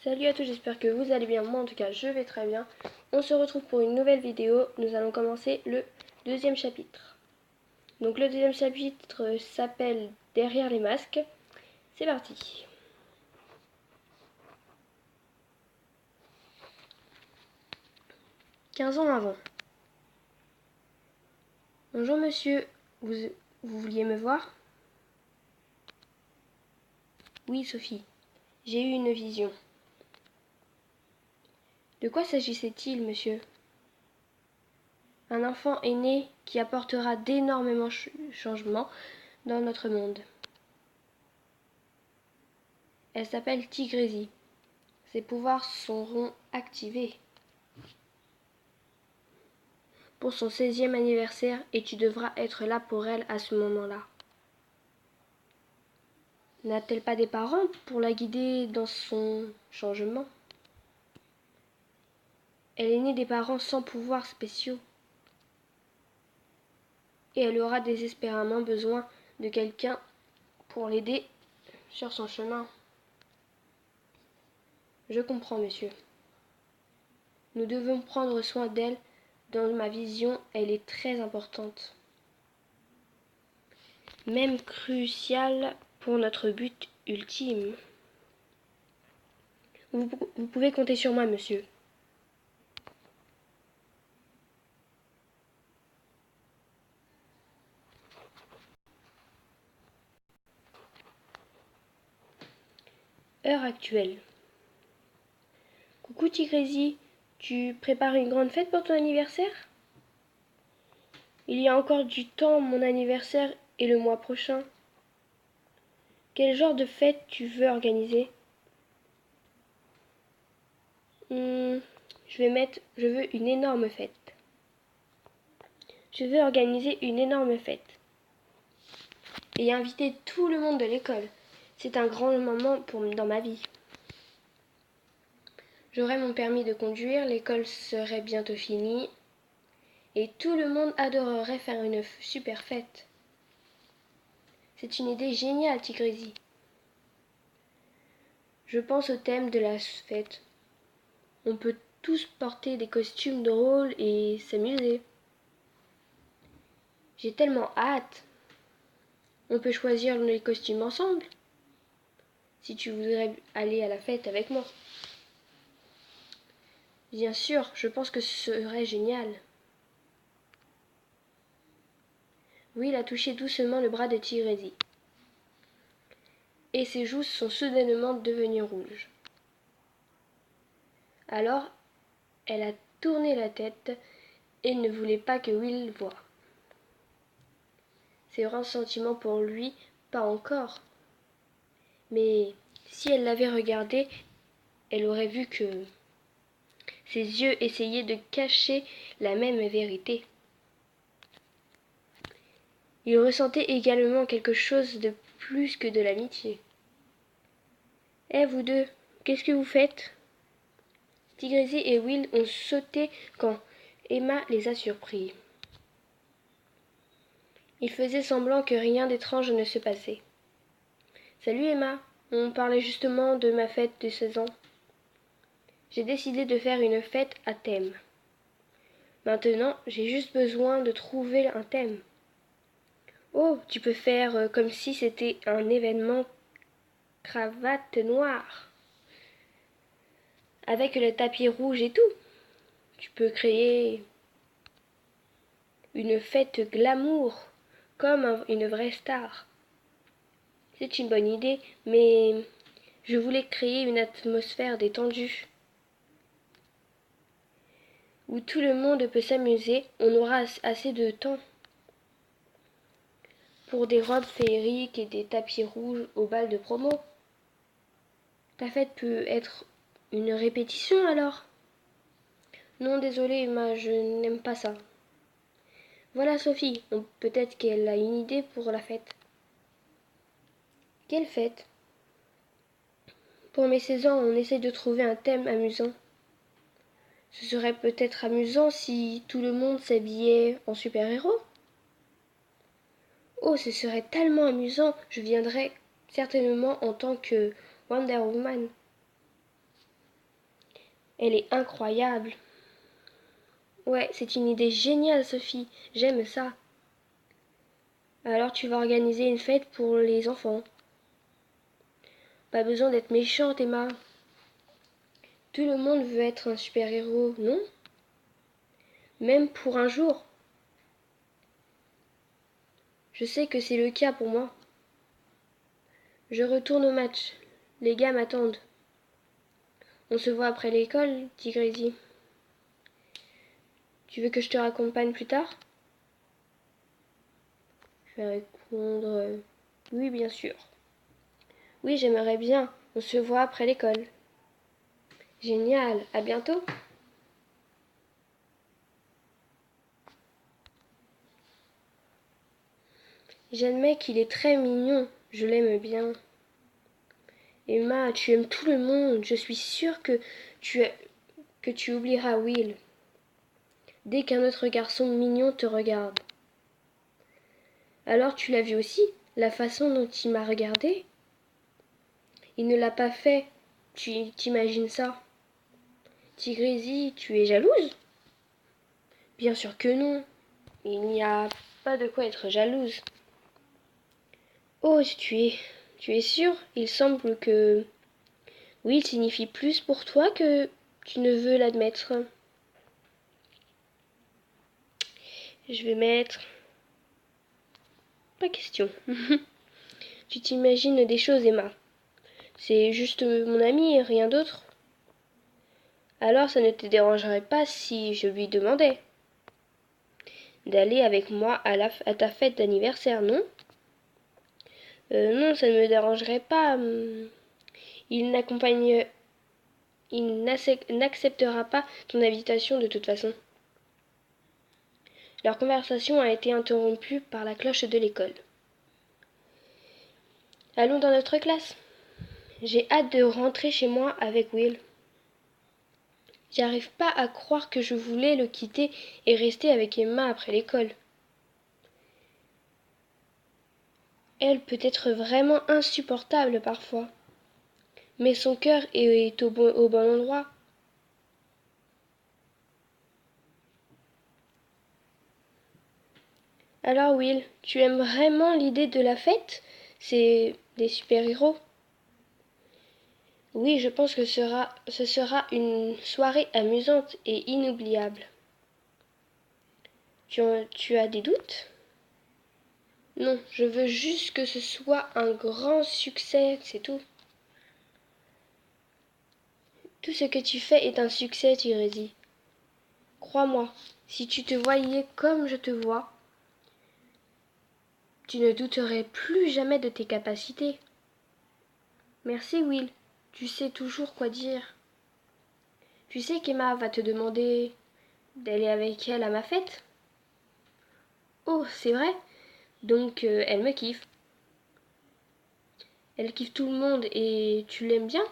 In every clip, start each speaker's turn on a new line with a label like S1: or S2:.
S1: Salut à tous, j'espère que vous allez bien. Moi en tout cas je vais très bien. On se retrouve pour une nouvelle vidéo. Nous allons commencer le deuxième chapitre. Donc le deuxième chapitre s'appelle Derrière les masques. C'est parti. « 15 ans avant. Bonjour monsieur, vous vouliez me voir? Oui Sophie, j'ai eu une vision. De quoi s'agissait-il monsieur? Un enfant est né qui apportera d'énormément changements dans notre monde. Elle s'appelle Tigrésie. Ses pouvoirs seront activés pour son 16e anniversaire et tu devras être là pour elle à ce moment-là. N'a-t-elle pas des parents pour la guider dans son changement? Elle est née des parents sans pouvoirs spéciaux et elle aura désespérément besoin de quelqu'un pour l'aider sur son chemin. Je comprends, monsieur. Nous devons prendre soin d'elle. Dans ma vision, elle est très importante. Même cruciale pour notre but ultime. Vous pouvez compter sur moi, monsieur. Heure actuelle. Coucou Tigrésie, tu prépares une grande fête pour ton anniversaire? Il y a encore du temps, mon anniversaire est le mois prochain. Quel genre de fête tu veux organiser? Je veux une énorme fête. Je veux organiser une énorme fête et inviter tout le monde de l'école. C'est un grand moment dans ma vie. J'aurai mon permis de conduire, l'école serait bientôt finie et tout le monde adorerait faire une super fête. C'est une idée géniale, Tigrésie. Je pense au thème de la fête. On peut tous porter des costumes drôles et s'amuser. J'ai tellement hâte. On peut choisir les costumes ensemble, si tu voudrais aller à la fête avec moi. Bien sûr, je pense que ce serait génial. Will a touché doucement le bras de Tigrésie. Et ses joues sont soudainement devenues rouges. Alors, elle a tourné la tête et ne voulait pas que Will voie. Ses grands sentiments pour lui, pas encore. Mais si elle l'avait regardé, elle aurait vu que ses yeux essayaient de cacher la même vérité. Il ressentait également quelque chose de plus que de l'amitié. Eh, vous deux, qu'est-ce que vous faites? Tigrésie et Will ont sauté quand Emma les a surpris. Ils faisaient semblant que rien d'étrange ne se passait. Salut Emma, on parlait justement de ma fête de 16 ans. J'ai décidé de faire une fête à thème. Maintenant, j'ai juste besoin de trouver un thème. Oh, tu peux faire comme si c'était un événement cravate noire. Avec le tapis rouge et tout. Tu peux créer une fête glamour, comme une vraie star. C'est une bonne idée, mais je voulais créer une atmosphère détendue, où tout le monde peut s'amuser. On aura assez de temps pour des robes féeriques et des tapis rouges au bal de promo. Ta fête peut être une répétition alors? Non, désolée, Emma, je n'aime pas ça. Voilà Sophie, peut-être qu'elle a une idée pour la fête. Quelle fête? Pour mes 16 ans, on essaie de trouver un thème amusant. Ce serait peut-être amusant si tout le monde s'habillait en super-héros. Oh, ce serait tellement amusant, je viendrais certainement en tant que Wonder Woman. Elle est incroyable. Ouais, c'est une idée géniale, Sophie. J'aime ça. Alors tu vas organiser une fête pour les enfants. Pas besoin d'être méchante, Emma. Tout le monde veut être un super-héros, non? Même pour un jour. Je sais que c'est le cas pour moi. Je retourne au match. Les gars m'attendent. On se voit après l'école, dit Grady. Tu veux que je te raccompagne plus tard? Je vais répondre oui, bien sûr. Oui, j'aimerais bien. On se voit après l'école. Génial. À bientôt. J'admets qu'il est très mignon. Je l'aime bien. Emma, tu aimes tout le monde. Je suis sûre que tu oublieras Will dès qu'un autre garçon mignon te regarde. Alors tu l'as vu aussi, la façon dont il m'a regardé? Il ne l'a pas fait. Tu t'imagines ça? Tigrésie, tu es jalouse? Bien sûr que non. Il n'y a pas de quoi être jalouse. Oh, tu es sûre? Il semble que oui, il signifie plus pour toi que tu ne veux l'admettre. Je vais mettre pas question. Tu t'imagines des choses, Emma. C'est juste mon ami, rien d'autre. Alors ça ne te dérangerait pas si je lui demandais d'aller avec moi à ta fête d'anniversaire, non? Non, ça ne me dérangerait pas. Il n'accompagne... Il n'acceptera pas ton invitation de toute façon. Leur conversation a été interrompue par la cloche de l'école. Allons dans notre classe. J'ai hâte de rentrer chez moi avec Will. J'arrive pas à croire que je voulais le quitter et rester avec Emma après l'école. Elle peut être vraiment insupportable parfois. Mais son cœur est au bon endroit. Alors Will, tu aimes vraiment l'idée de la fête? C'est des super-héros? Oui, je pense que ce sera une soirée amusante et inoubliable. Tu as des doutes? Non, je veux juste que ce soit un grand succès, c'est tout. Tout ce que tu fais est un succès, Thérèse. Crois-moi, si tu te voyais comme je te vois, tu ne douterais plus jamais de tes capacités. Merci, Will. Tu sais toujours quoi dire. Tu sais qu'Emma va te demander d'aller avec elle à ma fête? Oh, c'est vrai? Donc elle me kiffe. Elle kiffe tout le monde et tu l'aimes bien?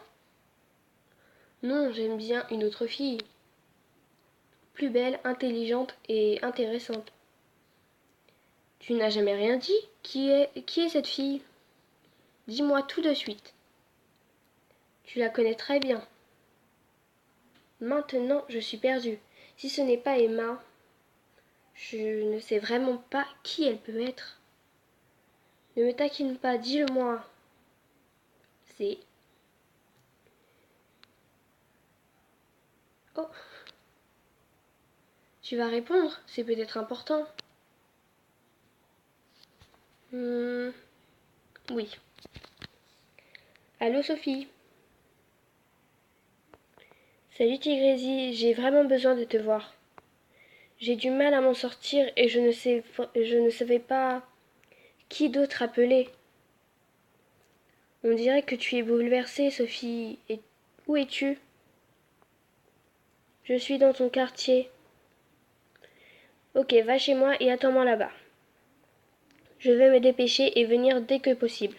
S1: Non, j'aime bien une autre fille. Plus belle, intelligente et intéressante. Tu n'as jamais rien dit? Qui est cette fille? Dis-moi tout de suite. Tu la connais très bien. Maintenant, je suis perdue. Si ce n'est pas Emma, je ne sais vraiment pas qui elle peut être. Ne me taquine pas, dis-le-moi. C'est... Oh, tu vas répondre, c'est peut-être important. Oui. Allô Sophie? Salut Tigrésie, j'ai vraiment besoin de te voir. J'ai du mal à m'en sortir et je ne savais pas qui d'autre appeler. On dirait que tu es bouleversée, Sophie. Et où es-tu? Je suis dans ton quartier. Ok, va chez moi et attends-moi là-bas. Je vais me dépêcher et venir dès que possible.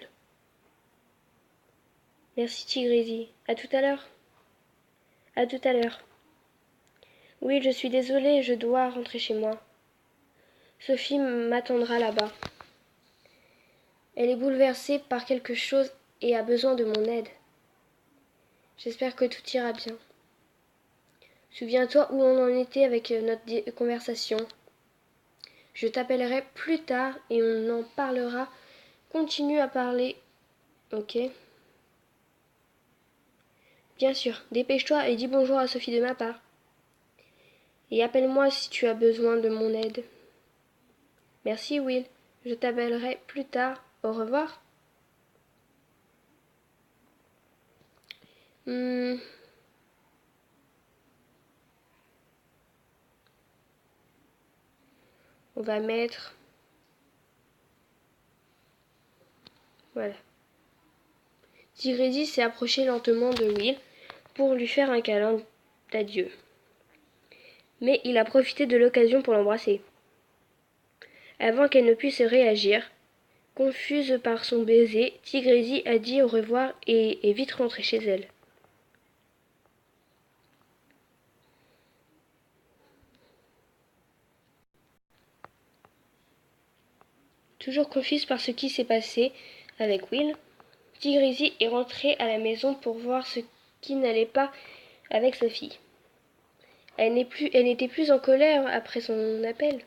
S1: Merci Tigrésie. À tout à l'heure. À tout à l'heure. Oui, je suis désolée, je dois rentrer chez moi. Sophie m'attendra là-bas. Elle est bouleversée par quelque chose et a besoin de mon aide. J'espère que tout ira bien. Souviens-toi où on en était avec notre conversation. Je t'appellerai plus tard et on en parlera. Continue à parler. Ok. Bien sûr, dépêche-toi et dis bonjour à Sophie de ma part. Et appelle-moi si tu as besoin de mon aide. Merci Will, je t'appellerai plus tard. Au revoir. Hmm. On va mettre... Voilà. Tigrési s'est approché lentement de Will pour lui faire un câlin d'adieu. Mais il a profité de l'occasion pour l'embrasser. Avant qu'elle ne puisse réagir, confuse par son baiser, Tigrési a dit au revoir et est vite rentrée chez elle. Toujours confuse par ce qui s'est passé avec Will, Tigrési est rentrée à la maison pour voir ce qui n'allait pas avec Sophie. Elle n'était plus en colère après son appel.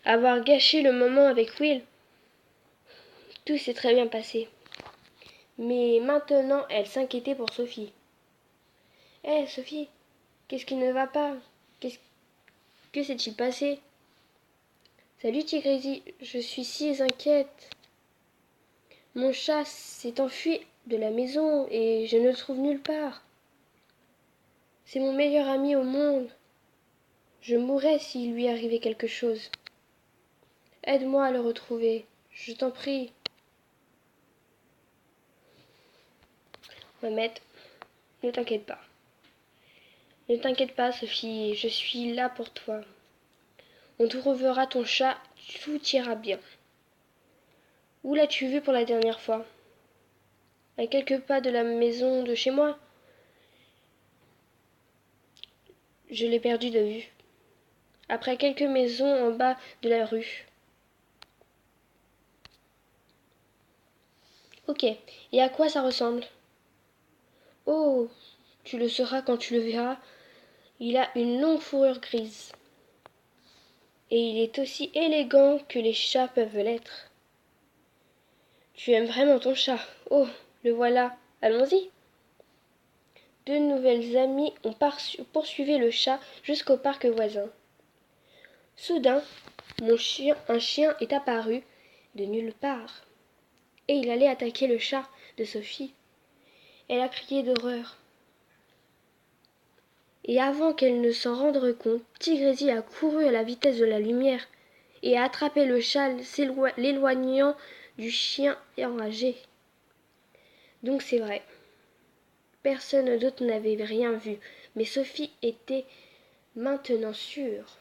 S1: Avoir gâché le moment avec Will, tout s'est très bien passé. Mais maintenant, elle s'inquiétait pour Sophie. Hé, Sophie, qu'est-ce qui ne va pas? Que s'est-il passé? Salut Tigrési, je suis si inquiète. Mon chat s'est enfui de la maison et je ne le trouve nulle part. C'est mon meilleur ami au monde. Je mourrais s'il lui arrivait quelque chose. Aide-moi à le retrouver, je t'en prie. Mohamed, ne t'inquiète pas. Ne t'inquiète pas, Sophie, je suis là pour toi. On trouvera ton chat, tout ira bien. Où l'as-tu vu pour la dernière fois? À quelques pas de la maison de chez moi? Je l'ai perdu de vue. Après quelques maisons en bas de la rue. Ok, et à quoi ça ressemble? Oh, tu le sauras quand tu le verras. Il a une longue fourrure grise. Et il est aussi élégant que les chats peuvent l'être. Tu aimes vraiment ton chat. Oh, le voilà. Allons-y. Deux nouvelles amies ont poursuivi le chat jusqu'au parc voisin. Soudain, un chien est apparu de nulle part. Et il allait attaquer le chat de Sophie. Elle a crié d'horreur. Et avant qu'elle ne s'en rende compte, Tigrési a couru à la vitesse de la lumière et a attrapé le chat, l'éloignant du chien enragé. Donc c'est vrai. Personne d'autre n'avait rien vu, mais Sophie était maintenant sûre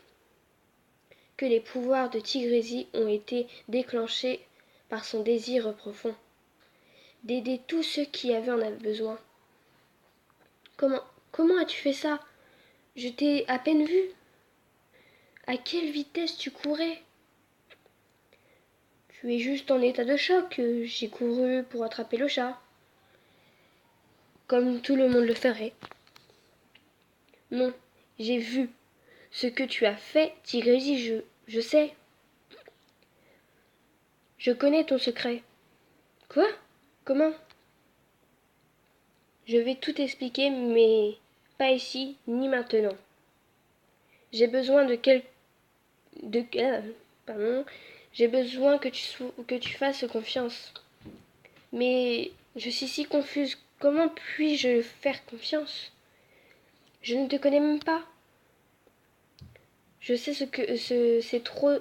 S1: que les pouvoirs de Tigrési ont été déclenchés par son désir profond d'aider tous ceux qui en avaient besoin. Comment as-tu fait ça? Je t'ai à peine vu. À quelle vitesse tu courais? Tu es juste en état de choc. J'ai couru pour attraper le chat. Comme tout le monde le ferait. Non, j'ai vu ce que tu as fait, Tigrési, je sais. Je connais ton secret. Quoi? Comment? Je vais tout expliquer, mais pas ici ni maintenant. J'ai besoin pardon. J'ai besoin que tu fasses confiance. Mais je suis si confuse. Comment puis-je faire confiance? Je ne te connais même pas. Je sais c'est trop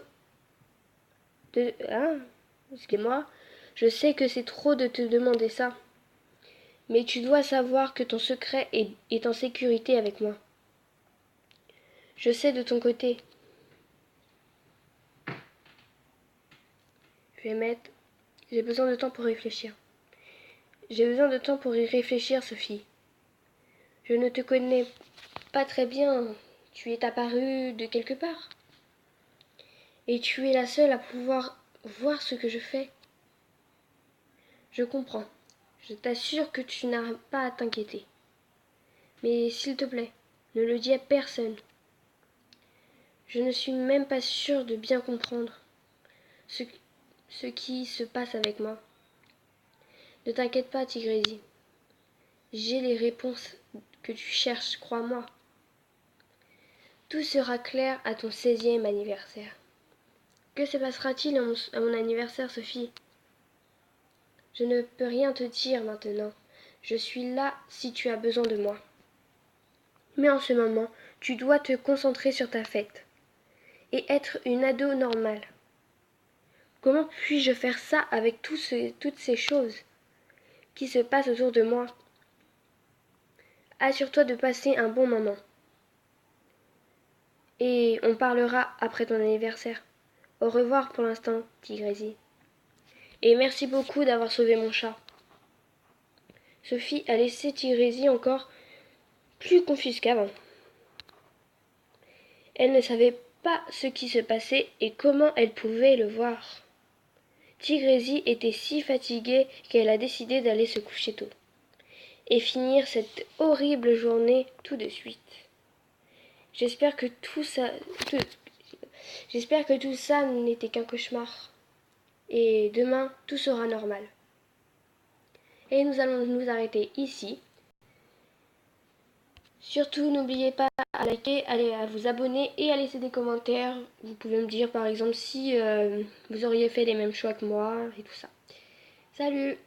S1: de... Ah, excuse-moi. Je sais que c'est trop de te demander ça. Mais tu dois savoir que ton secret est en sécurité avec moi. Je sais de ton côté. Je vais mettre... J'ai besoin de temps pour réfléchir. J'ai besoin de temps pour y réfléchir, Sophie. Je ne te connais pas très bien. Tu es apparue de quelque part. Et tu es la seule à pouvoir voir ce que je fais. Je comprends. Je t'assure que tu n'as pas à t'inquiéter. Mais s'il te plaît, Ne le dis à personne. Je ne suis même pas sûre de bien comprendre ce, ce qui se passe avec moi. Ne t'inquiète pas, Tigrésie. J'ai les réponses que tu cherches, crois-moi. Tout sera clair à ton 16e anniversaire. Que se passera-t-il à mon anniversaire, Sophie? Je ne peux rien te dire maintenant. Je suis là si tu as besoin de moi. Mais en ce moment, tu dois te concentrer sur ta fête et être une ado normale. Comment puis-je faire ça avec toutes ces choses qui se passent autour de moi? Assure-toi de passer un bon moment. Et on parlera après ton anniversaire. Au revoir pour l'instant, Tigrésie. Et merci beaucoup d'avoir sauvé mon chat. Sophie a laissé Tigrésie encore plus confuse qu'avant. Elle ne savait pas ce qui se passait et comment elle pouvait le voir. Tigrésie était si fatiguée qu'elle a décidé d'aller se coucher tôt et finir cette horrible journée tout de suite. J'espère que tout ça n'était qu'un cauchemar. Et demain, tout sera normal. Et nous allons nous arrêter ici. Surtout, n'oubliez pas à liker, à vous abonner et à laisser des commentaires. Vous pouvez me dire par exemple si vous auriez fait les mêmes choix que moi et tout ça. Salut!